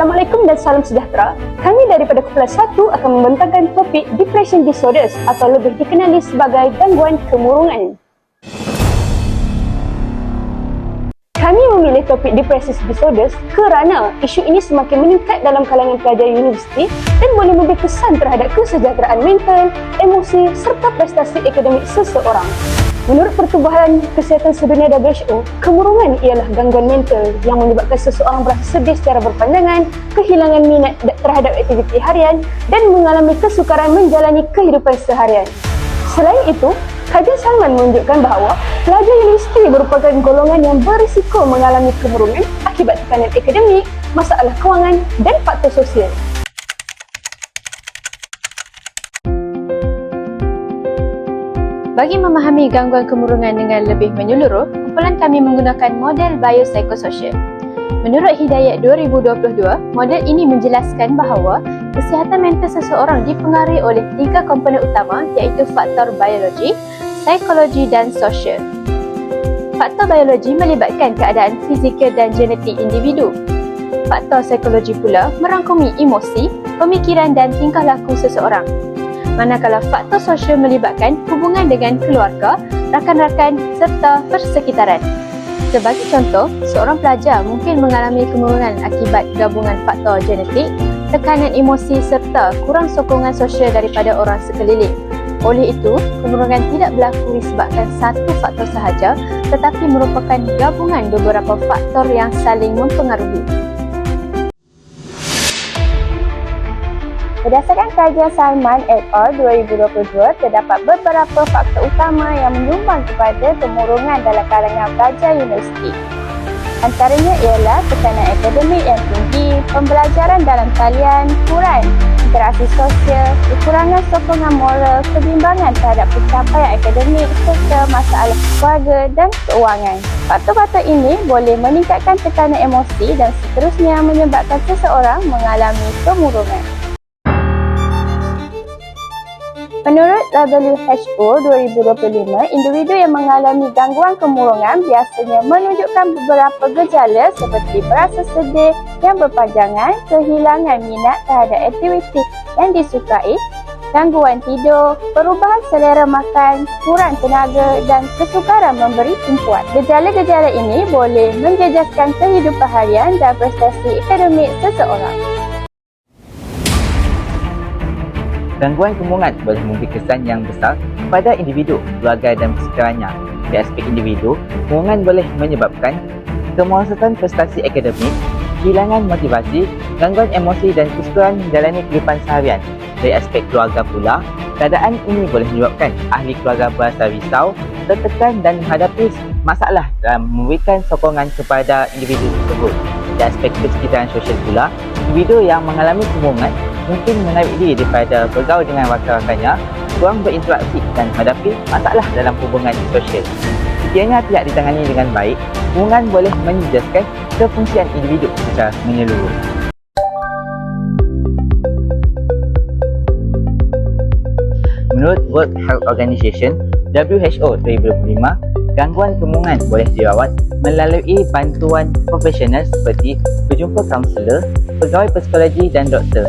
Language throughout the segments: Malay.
Assalamualaikum dan salam sejahtera. Kami daripada Kumpulan 1 akan membentangkan topik Depression Disorders atau lebih dikenali sebagai gangguan kemurungan. Kami memilih topik Depression Disorders kerana isu ini semakin meningkat dalam kalangan pelajar universiti dan boleh memberi kesan terhadap kesejahteraan mental, emosi serta prestasi akademik seseorang. Menurut Pertubuhan Kesihatan Sedunia WHO, kemurungan ialah gangguan mental yang menyebabkan seseorang berasa sedih secara berpandangan, kehilangan minat terhadap aktiviti harian dan mengalami kesukaran menjalani kehidupan seharian. Selain itu, kajian Salman menunjukkan bahawa pelajar universiti merupakan golongan yang berisiko mengalami kemurungan akibat tekanan akademik, masalah kewangan dan faktor sosial. Bagi memahami gangguan kemurungan dengan lebih menyeluruh, kumpulan kami menggunakan model biopsikososial. Menurut Hidayat 2022, model ini menjelaskan bahawa kesihatan mental seseorang dipengaruhi oleh 3 komponen utama iaitu faktor biologi, psikologi dan sosial. Faktor biologi melibatkan keadaan fizikal dan genetik individu. Faktor psikologi pula merangkumi emosi, pemikiran dan tingkah laku seseorang. Manakala faktor sosial melibatkan hubungan dengan keluarga, rakan-rakan serta persekitaran. Sebagai contoh, seorang pelajar mungkin mengalami kemurungan akibat gabungan faktor genetik, tekanan emosi serta kurang sokongan sosial daripada orang sekeliling. Oleh itu, kemurungan tidak berlaku disebabkan satu faktor sahaja tetapi merupakan gabungan beberapa faktor yang saling mempengaruhi. Berdasarkan kajian Salman et al. 2022, terdapat beberapa faktor utama yang menyumbang kepada kemurungan dalam kalangan pelajar universiti. Antaranya ialah tekanan akademik yang tinggi, pembelajaran dalam talian kurang, interaksi sosial, kekurangan sokongan moral, kebimbangan terhadap pencapaian akademik serta masalah keluarga dan keuangan. Faktor-faktor ini boleh meningkatkan tekanan emosi dan seterusnya menyebabkan seseorang mengalami kemurungan. Menurut WHO 2025, individu yang mengalami gangguan kemurungan biasanya menunjukkan beberapa gejala seperti berasa sedih yang berpanjangan, kehilangan minat terhadap aktiviti yang disukai, gangguan tidur, perubahan selera makan, kurang tenaga dan kesukaran memberi tumpuan. Gejala-gejala ini boleh menjejaskan kehidupan harian dan prestasi akademik seseorang. Gangguan kemurungan boleh memberi kesan yang besar kepada individu, keluarga dan persekitarannya. Di aspek individu, kemurungan boleh menyebabkan kemerosotan prestasi akademik, kehilangan motivasi, gangguan emosi dan kesukaran menjalani kehidupan seharian. Dari aspek keluarga pula, keadaan ini boleh menyebabkan ahli keluarga berasa risau, tertekan dan menghadapi masalah dalam memberikan sokongan kepada individu tersebut. Di aspek persekitaran sosial pula, individu yang mengalami kemurungan mungkin menarik diri daripada bergaul dengan rakan-rakannya, kurang berinteraksi dan menghadapi masalah dalam hubungan sosial. Sekiranya tidak ditangani dengan baik, kemurungan boleh menjejaskan kefungsian individu secara menyeluruh. Menurut World Health Organization WHO 2025, gangguan kemurungan boleh dirawat melalui bantuan profesional seperti berjumpa kaunselor, pegawai psikologi dan doktor.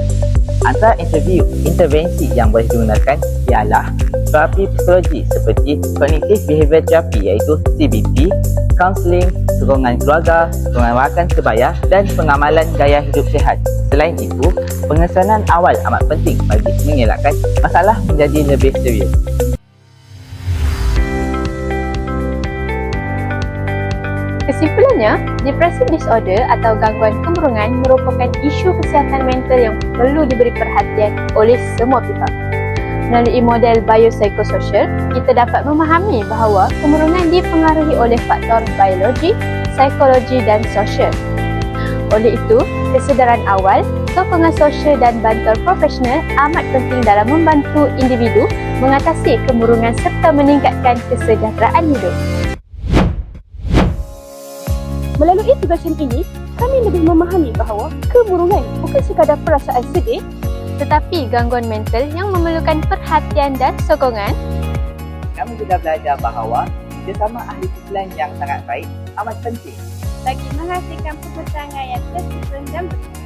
Antara intervensi yang boleh digunakan ialah terapi psikologi seperti Cognitive Behaviour Therapy iaitu CBT, kaunseling, sokongan keluarga, sokongan rakan sebaya dan pengamalan gaya hidup sihat. Selain itu, pengesanan awal amat penting bagi mengelakkan masalah menjadi lebih serius. Kesimpulannya, depressive disorder atau gangguan kemurungan merupakan isu kesihatan mental yang perlu diberi perhatian oleh semua pihak. Melalui model biopsikososial, kita dapat memahami bahawa kemurungan dipengaruhi oleh faktor biologi, psikologi dan sosial. Oleh itu, kesedaran awal, sokongan sosial dan bantuan profesional amat penting dalam membantu individu mengatasi kemurungan serta meningkatkan kesejahteraan hidup. Melalui tugasan ini, kami lebih memahami bahawa kemurungan bukan sekadar perasaan sedih tetapi gangguan mental yang memerlukan perhatian dan sokongan. Kami juga belajar bahawa kerjasama ahli kumpulan yang sangat baik amat penting bagi menghasilkan perbincangan yang tersusun dan betul.